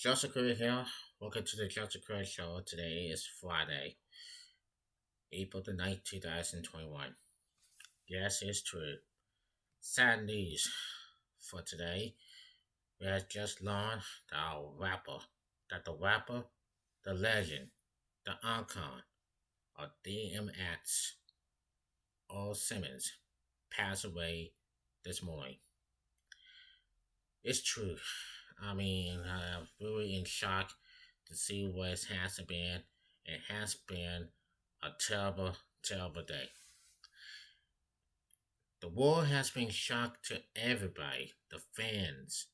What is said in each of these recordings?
Justin Curry here. Welcome to the Justin Curry Show. Today is Friday, April the 9th, 2021. Yes, it's true. Sad news for today. We have just learned that the rapper, the legend, the icon of DMX, Earl Simmons, passed away this morning. It's true. I'm really in shock to see what it has been. It has been a terrible, terrible day. The world has been shocked to everybody, the fans,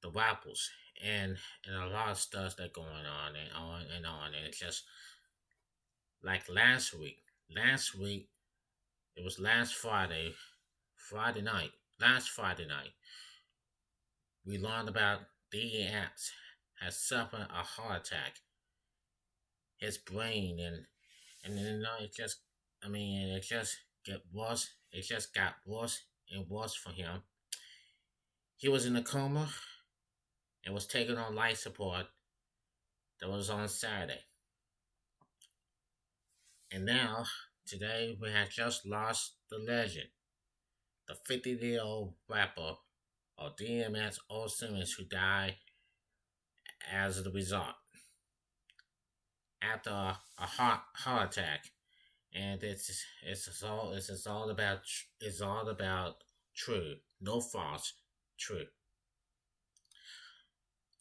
the rappers, and a lot of stuff that going on and on and on. And it's just like last week. Last week, it was last Friday, Friday night. Last Friday night, we learned about DMX has suffered a heart attack. His brain and it just it just get worse. It just got worse and worse for him. He was in a coma and was taken on life support. That was on Saturday, and now today we have just lost the legend, the 50-year-old rapper of DMS Old Simmons, who died as the result after a heart attack. And it's all about true, no false, true.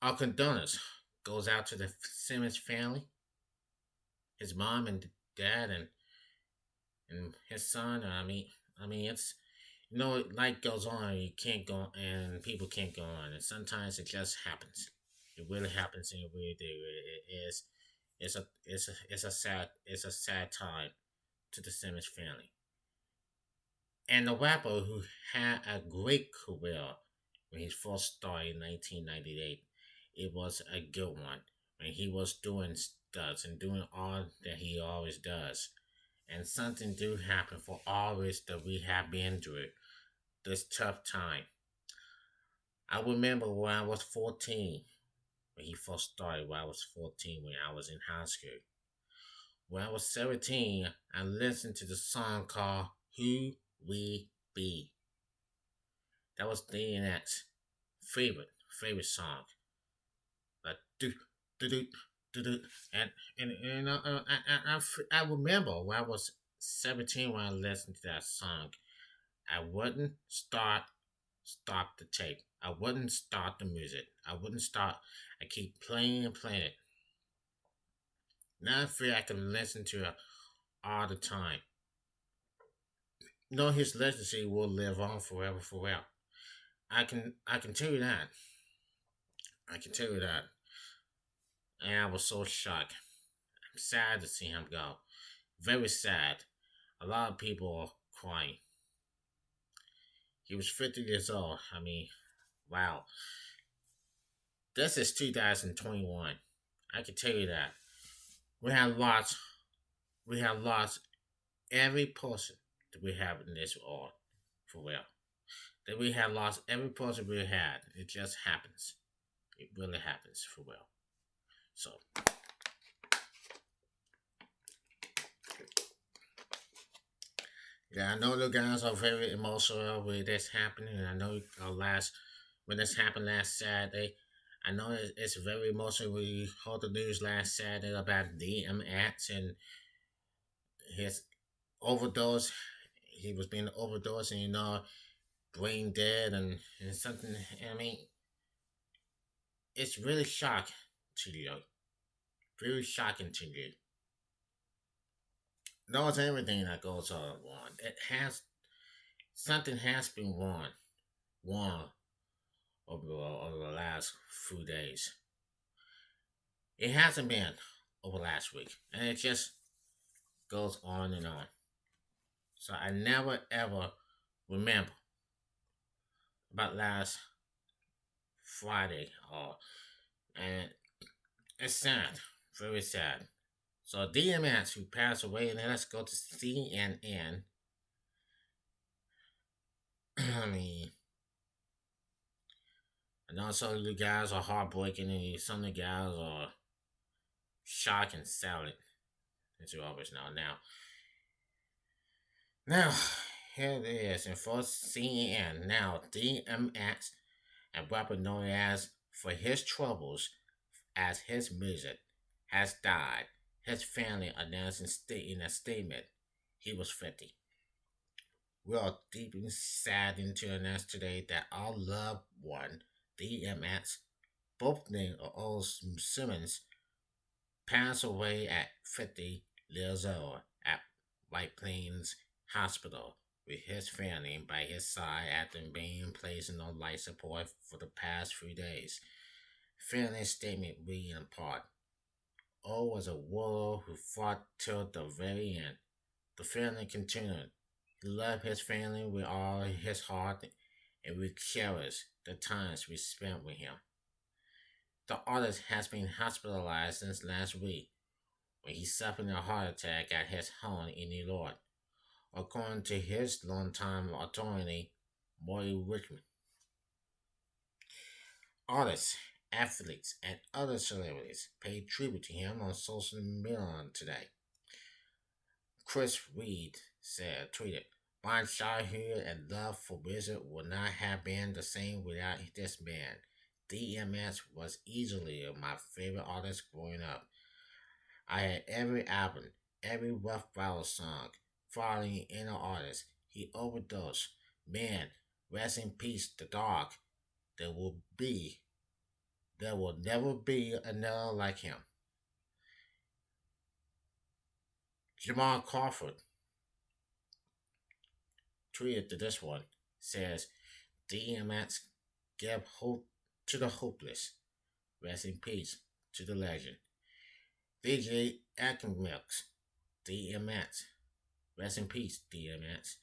Our condolence goes out to the Simmons family, his mom and dad, and his son. It's life goes on. You can't go, and people can't go on, and sometimes it just happens. It really happens, and it really do. It is. It's a sad time to the Simmons family. And the rapper who had a great career when he first started in 1998, it was a good one when he was doing stuff and doing all that he always does. And something do happen for always that we have been through this tough time. I remember when I was 14, when he first started, when I was 14, when I was in high school. When I was 17, I listened to the song called Who We Be. That was DNX favorite song. Like do do do, and I remember when I was 17 when I listened to that song, I wouldn't stop the tape. I wouldn't start the music. I wouldn't start. I keep playing and playing it. Now I feel I can listen to it all the time. His legacy will live on forever, forever. I can tell you that. I can tell you that. And I was so shocked. I'm sad to see him go. Very sad. A lot of people are crying. He was 50 years old. Wow. This is 2021. I can tell you that. We have lost we have lost every person that we have in this world for real. That we have lost every person we had. It just happens. It really happens for real. So yeah, I know the guys are very emotional with this happening, and I know last when this happened last Saturday, I know it's very emotional. We heard the news last Saturday about DMX and his overdose. He was being overdosed, and brain dead, and something. It's really shocking to you, very shocking to you. Knows everything that goes on. It has something has been wrong over the last few days. It hasn't been over last week, and it just goes on and on. So I never ever remember about last Friday, and it's sad, very sad. So DMX who passed away, and then let's go to CNN. I mean, I know some of the guys are heartbreaking and some of the guys are shock and salad, as you always know. Now, here it is in first CNN. Now, DMX, a rapper known as for his troubles as his music, has died. His family announced in a statement he was 50. We are deeply saddened to announce today that our loved one, DMX, both named Earl Simmons, passed away at 50 years old at White Plains Hospital with his family by his side after being placed on life support for the past few days. Family statement reading in part. O was a warrior who fought till the very end. The family continued. He loved his family with all his heart, and we cherish the times we spent with him. The artist has been hospitalized since last week when he suffered a heart attack at his home in New York, according to his longtime attorney, Morty Richmond. Artists, athletes, and other celebrities paid tribute to him on social media today. Chris Reed tweeted, "My childhood and love for music would not have been the same without this man. DMS was easily my favorite artist growing up. I had every album, every Rough Riders song, following inner artist. He overdosed. Man, rest in peace, the dog. There will be, there will never be another like him." Jamal Crawford tweeted to this one, says, "DMX gave hope to the hopeless. Rest in peace to the legend. DJ Akimilks, DMX. Rest in peace, DMX.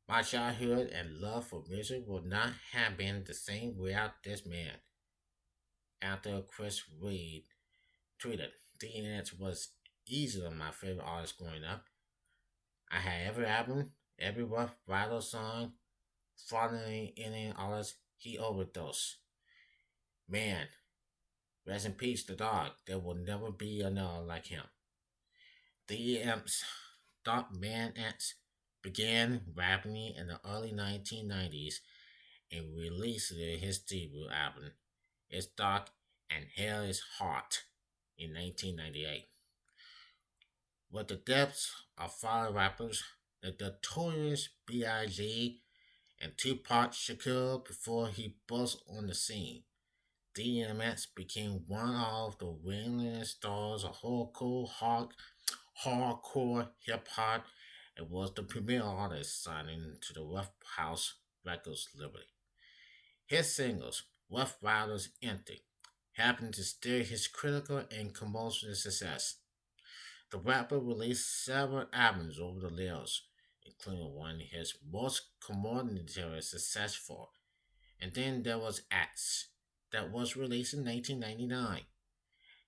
My childhood and love for music would not have been the same without this man." After Chris Reed tweeted, "DMX was easily my favorite artist growing up. I had every album, every Rough Rider song, following any artist. He overdosed. Man, rest in peace, the dog. There will never be another like him." DM's Doc Man X began rapping in the early 1990s and released his debut album, It's Dark and Hell is Hot, in 1998. With the depths of fellow rappers, the notorious B.I.G. and Tupac Shakur before he burst on the scene, DMX became one of the ringleading stars of hardcore hip hop and was the premier artist signing to the Rough House Records label. His singles, Rough Riders Empty, happened to steer his critical and commercial success. The rapper released several albums over the years, including one of his most commercially successful, and then there was X, that was released in 1999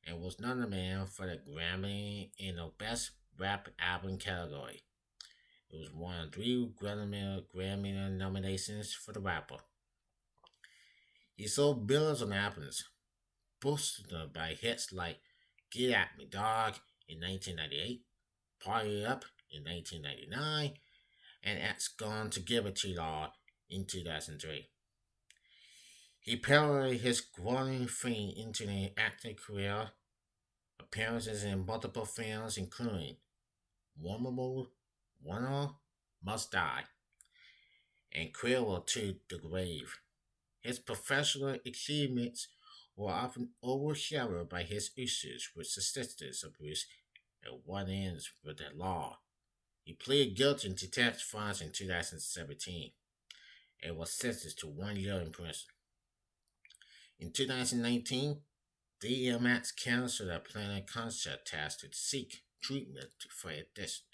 and was nominated for the Grammy in the Best Rap Album category. It was one of three Grammy nominations for the rapper. He sold billions of albums, boosted by hits like Get At Me Dog in 1998, Party Up in 1999, and X Gone to Give It to Y'all in 2003. He parodied his growing fame into an acting career, appearances in multiple films including Womanable, Warner, Must Die, and Cradle to the Grave. His professional achievements were often overshadowed by his issues with substance abuse and one ends with the law. He pleaded guilty to tax fraud in 2017 and was sentenced to 1 year in prison. In 2019, DMX canceled a planned concert test to seek treatment for addiction,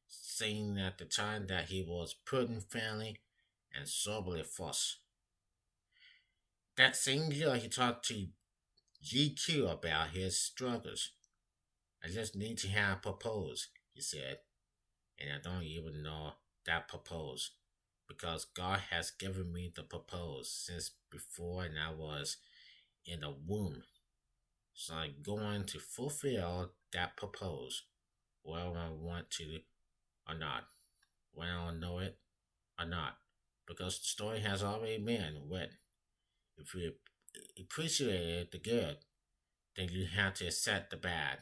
saying at the time that he was putting family and soberly first. That same year, he talked to GQ about his struggles. "I just need to have proposed," he said, "and I don't even know that proposed because God has given me the propose since before, and I was in the womb. So I'm going to fulfill that purpose, whether I want to or not, whether I know it or not, because the story has already been written. If you appreciated the good, then you have to accept the bad.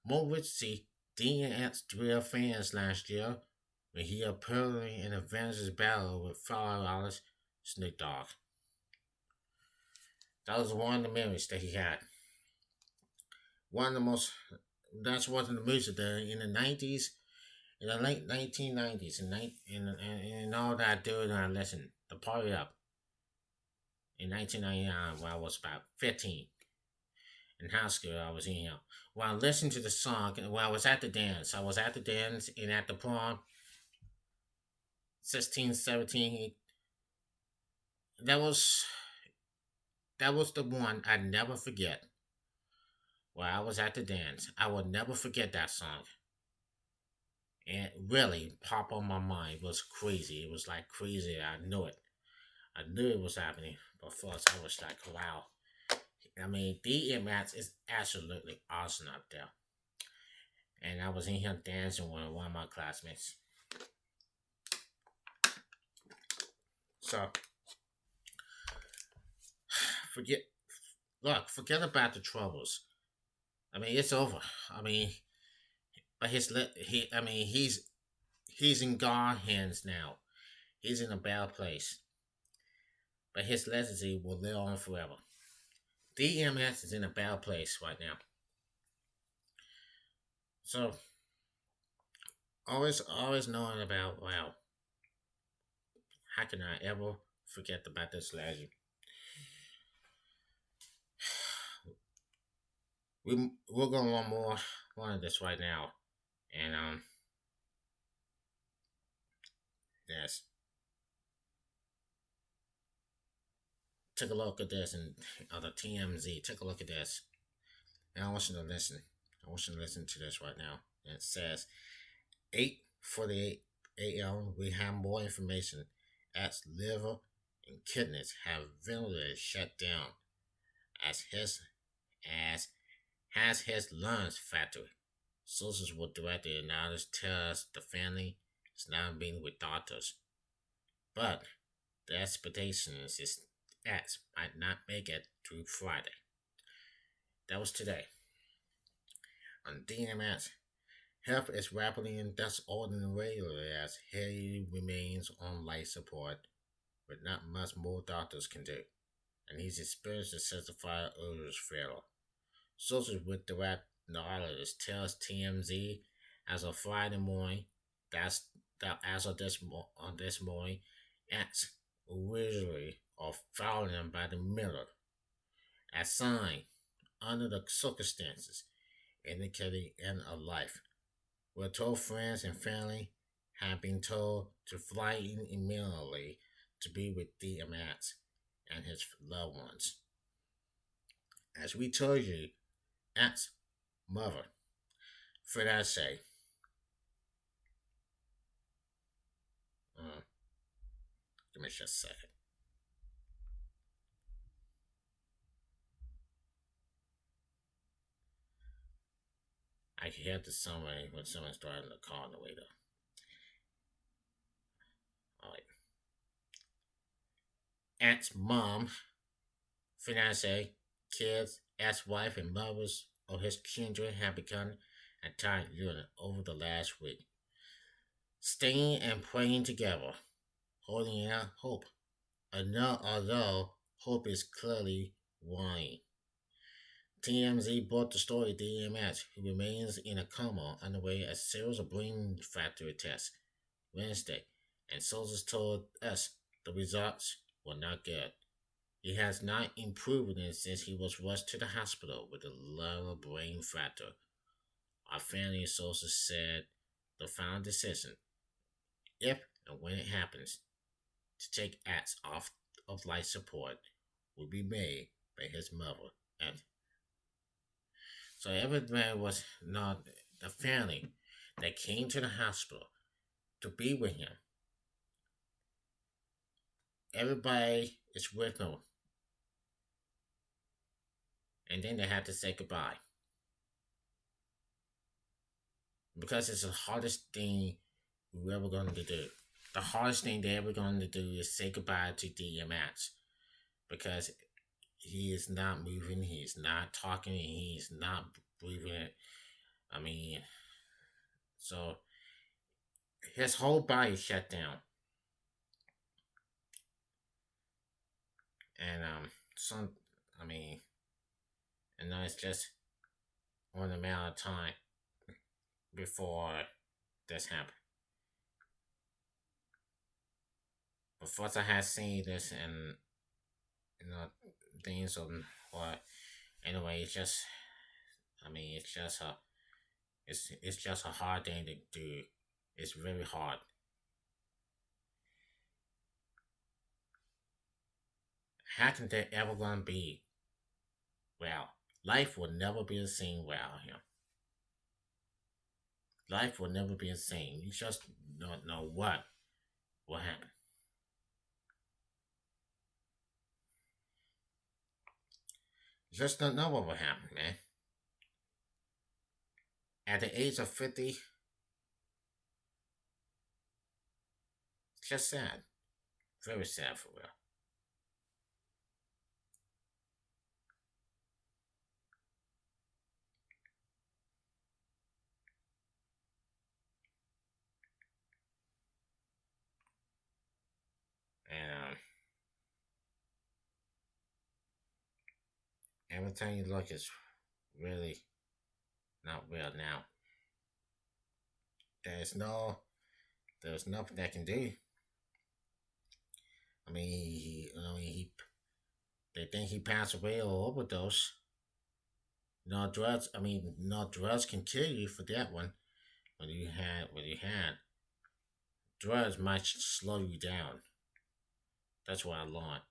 More would see DMX real fans last year when he appeared in Avengers battle with fellow artist Snoop Dogg. That was one of the memories that he had. One of the most that's one of the music that in the 90s, in the late 1990s, and all that I do and I listened, the Party Up in 1999 when I was about 15. In high school, I was in here. When I listened to the song, when I was at the dance, I was at the dance and at the prom, 16, 17. That was that was the one I never forget. While I was at the dance, I will never forget that song. And it really popped on my mind. It was crazy. It was like crazy. I knew it. I knew it was happening. But first, I was like, wow. I mean, DMX is absolutely awesome up there. And I was in here dancing with one of my classmates. So, forget, forget about the troubles. I mean, it's over. I mean, but he's in God's hands now. He's in a bad place. But his legacy will live on forever. DMS is in a bad place right now. So always knowing about wow, how can I ever forget about this legend? We're gonna want more one of this right now. And yes. Take a look at this and the TMZ. Take a look at this. And I want you to listen. I want you to listen to this right now. And it says 8:48 a.m. We have more information as liver and kidneys have ventilators shut down as his as has his lungs factory. Sources were directed and others tell us the family is now being with doctors. But the expectation is X might not make it through Friday. That was today. On DMS, health is rapidly and thus ordinary as he remains on life support, but not much more doctors can do, and he's experienced a certified urge failure. Sources with direct knowledge tells TMZ as of Friday morning, that as of on this morning, acts originally of fouling by the middle, as sign under the circumstances indicating end of life. We're told friends and family have been told to fly in immediately to be with DMX and his loved ones. As we told you, X's mother, for that say, uh, give me just a second. I can hear the somebody when someone's driving the car on the way though. Alright. Aunt's mom, fiance, kids, ex-wife, and mothers of his children have become a tight unit over the last week, staying and praying together, holding out hope. Although hope is clearly waning. TMZ brought the story DMX, who remains in a coma underway a series of brain factory tests Wednesday, and sources told us the results were not good. He has not improved since he was rushed to the hospital with a lower brain factor. Our family sources said the final decision, if and when it happens, to take acts off of life support will be made by his mother. And so everybody was not the family that came to the hospital to be with him. Everybody It's with them, and then they had to say goodbye because it's the hardest thing we're ever going to do. The hardest thing they're ever going to do is say goodbye to DMX because he is not moving, he's not talking, he's not breathing. I mean, so his whole body shut down, and some, I mean, and then it's just one amount of time before this happened. But first, I had seen this and you know things on what. Anyway, it's just, I mean, it's just a hard thing to do. It's very hard. How can there ever gonna be well? Life will never be the same without him. Life will never be the same. You just don't know what will happen. You just don't know what will happen, man. At the age of 50, it's just sad. Very sad for real. And every time you look, it's really not real now. There's no, there's nothing that can do. They think he passed away or overdose. No drugs. I mean, no drugs can kill you for that one. When you had drugs might slow you down. That's what I learned.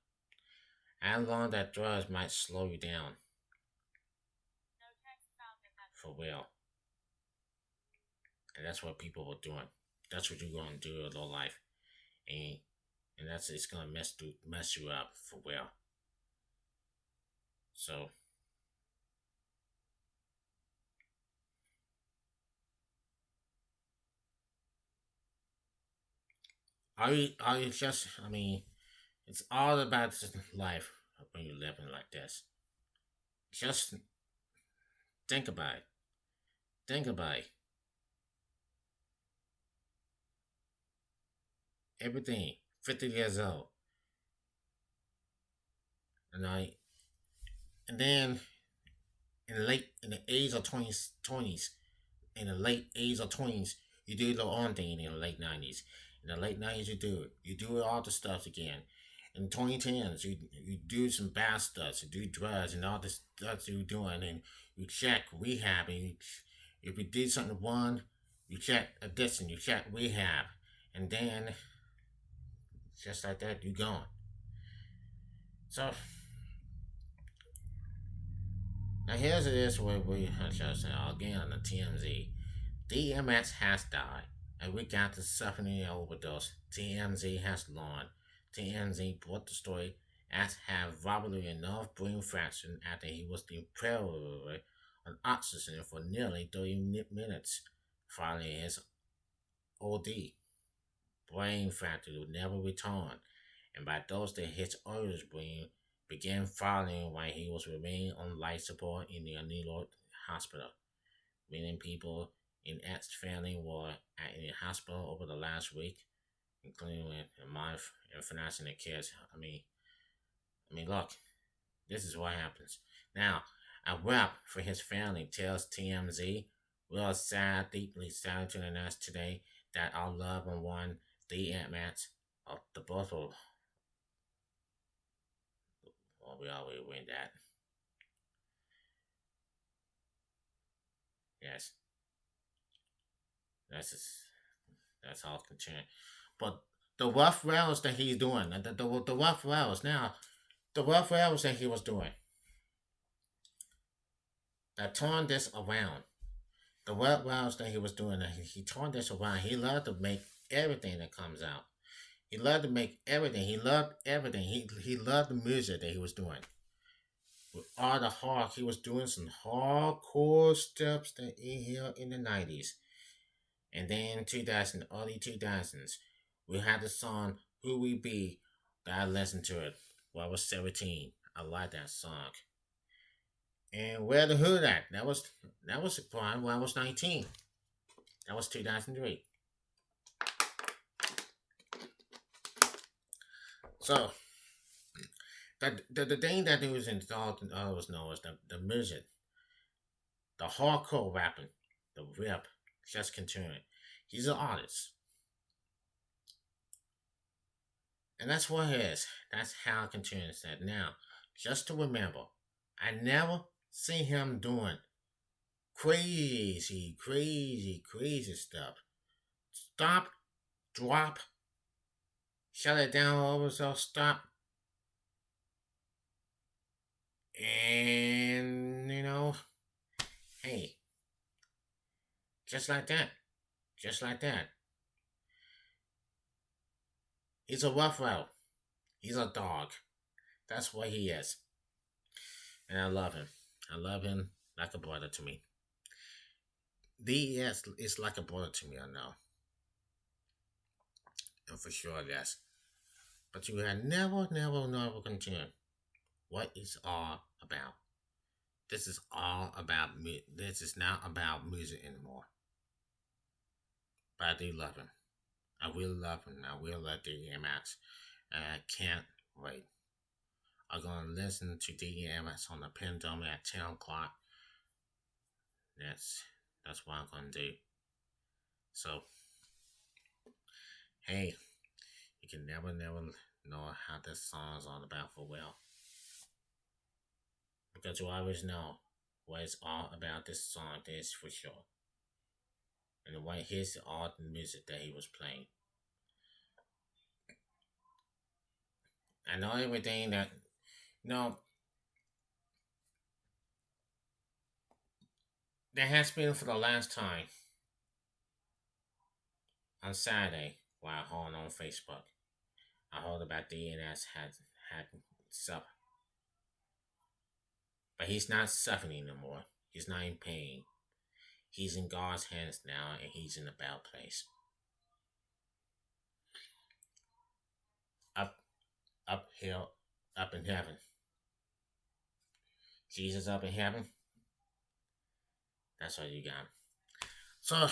I learned that drugs might slow you down for real, and that's what people were doing. That's what you're gonna do in your life, and that's it's gonna mess you up for real. So are you just? I mean, it's all about life when you're living like this. Just think about it. Think about it. Everything. 50 years old, and and then in the age of twenties, in the late age of twenties, you do your own thing in the late nineties. In the late nineties, you do it. You do all the stuff again. In 2010s, you do some bad stuff. You do drugs and all this stuff you're doing, and you check rehab. And if you did something wrong, you check addiction. You check rehab, and then just like that, you gone. So now here's this where we just again on the TMZ. DMX has died, and we got the suffering overdose. TMZ has learned. TMZ brought the story as have probably enough brain fraction after he was deprived on oxygen for nearly 30 minutes following his OD. Brain fracture would never return, and by Thursday his other brain began falling while he was remaining on life support in the New York hospital. Many people in X's family were in the hospital over the last week, including a month and financing the kids. Look, this is what happens. Now, a rep for his family tells TMZ, "We are sad, deeply sad to announce today that our loved one, DMX, of the birth of, well, we already win that. Yes, that's just, that's all concerned. But the rough rounds that he's doing, the rough rounds now, the rough rounds that he was doing, that turned this around. The rough rounds that he was doing, he turned this around. He loved to make everything that comes out. He loved to make everything. He loved everything. He loved the music that he was doing. With all the hard, he was doing some hardcore steps that in here in the 90s. And then 2000, early 2000s, we had the song Who We Be that I listened to it when I was 17. I like that song. And Where the Hood at? That was the time when I was 19. That was 2003. So the thing that he was installed in all was known was the music, the hardcore rapping, the rap, just continuing. He's an artist. And that's what it is. That's how continuing said. Now, just to remember, I never see him doing crazy, crazy, crazy stuff. Stop, drop, shut it down over so stop. And hey, just like that. Just like that. He's a rough route. He's a dog. That's what he is. And I love him. I love him like a brother to me. DES is like a brother to me, I know. And for sure, yes. But you had never, never, never continue what it's all about. This is all about me. This is not about music anymore. But I do love him. I really love him. I will love DMX. And I can't wait. I'm going to listen to DMX on the pendulum at 10 o'clock. That's what I'm going to do. So, hey, you can never, never know how this song is all about for well. Because you always know what it's all about this song is for sure. And what his all the music that he was playing. I know everything that there has been for the last time on Saturday while I on Facebook. I heard about DNS had suffered. But he's not suffering anymore. He's not in pain. He's in God's hands now and he's in a better place. Up uphill, up in heaven. Jesus up in heaven. That's what you got. So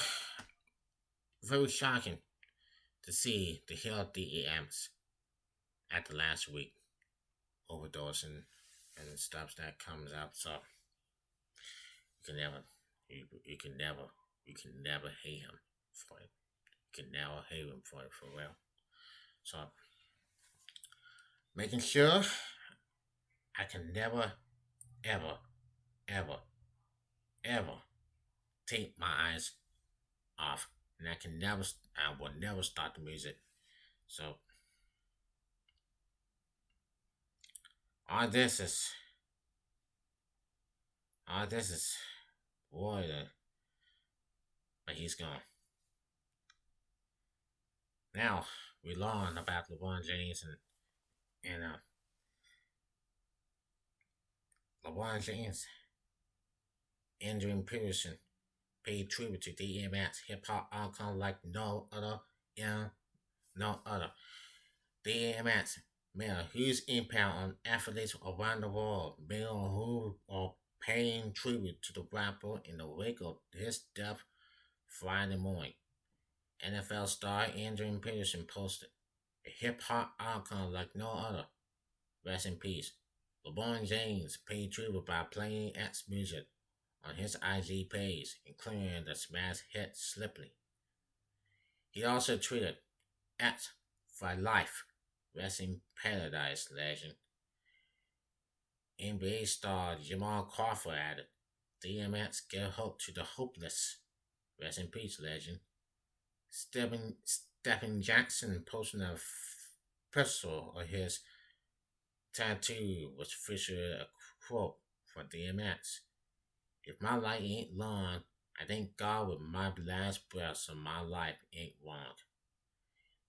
very shocking to see the health DEMs at the last week overdosing and stuff that comes up. So you can never, you can never hate him for it. You can never hate him for it for real. So making sure I can never, ever, ever, ever take my eyes off, and I will never start the music. So all this is, all this is, boy, but he's gone. Now we learn about LeBron James and LeBron James, Andrew Peterson paid tribute to DMX, hip hop icon like no other, yeah, no other. DMX made a huge impact on athletes around the world, many of whom are paying tribute to the rapper in the wake of his death Friday morning. NFL star Andrew Peterson posted, a hip hop icon like no other. Rest in peace. LeBron James paid tribute by playing X music on his IG page, including the smash hit Slippery. He also tweeted, X for life, rest in paradise, legend. NBA star Jamal Crawford added, DMX give hope to the hopeless, rest in peace, legend. Stephen Jackson posted a pistol of his tattoo, which featured a quote for DMX. If my life ain't long, I thank God with my last breath so my life ain't long.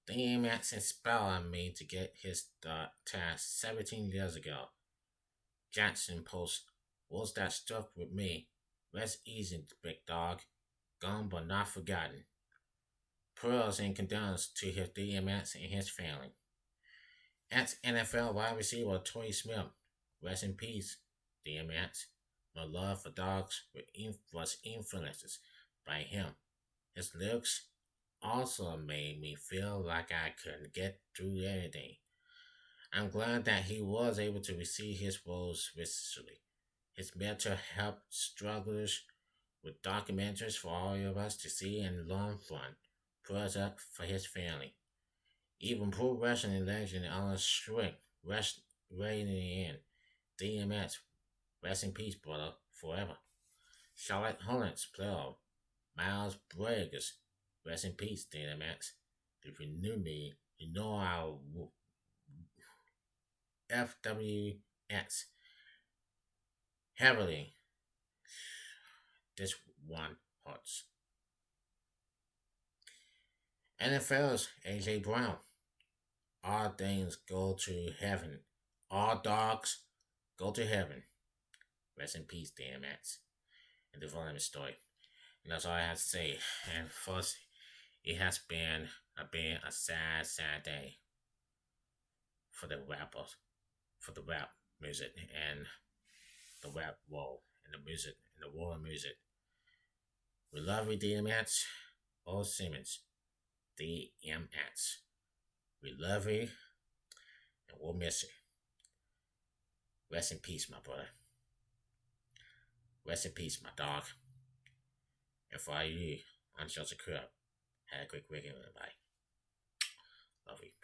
DMX inspired me to get his task 17 years ago. Jackson post, "Was that stuck with me? Rest easy, big dog. Gone but not forgotten." Prayers and condolences to his DMX and his family. Ex NFL wide receiver Torrey Smith, rest in peace, DMX. My love for dogs was influenced by him. His lyrics also made me feel like I couldn't get through anything. I'm glad that he was able to receive his roles viciously. His mental health struggles with documentaries for all of us to see and learn from. Prayers up for his family. Even pro wrestling legend Alan Strick rest right in the end. DMX, rest in peace, brother, forever. Charlotte Hornets player Miles Bridges, rest in peace, DMX. If you knew me, you know I FWX heavily. This one hurts. NFL's AJ Brown. All things go to heaven. All dogs go to heaven. Rest in peace, DMX. And the volume story. And that's all I have to say. And first, it has been a sad, sad day for the rappers, for the rap music and the rap world and the music and the world of music. We love you, DMX. Old Simmons, DMX. We love you and we'll miss you. Rest in peace, my brother. Rest in peace, my dog. And for all you, unsheltered Crudup, have a great weekend, everybody. Love you.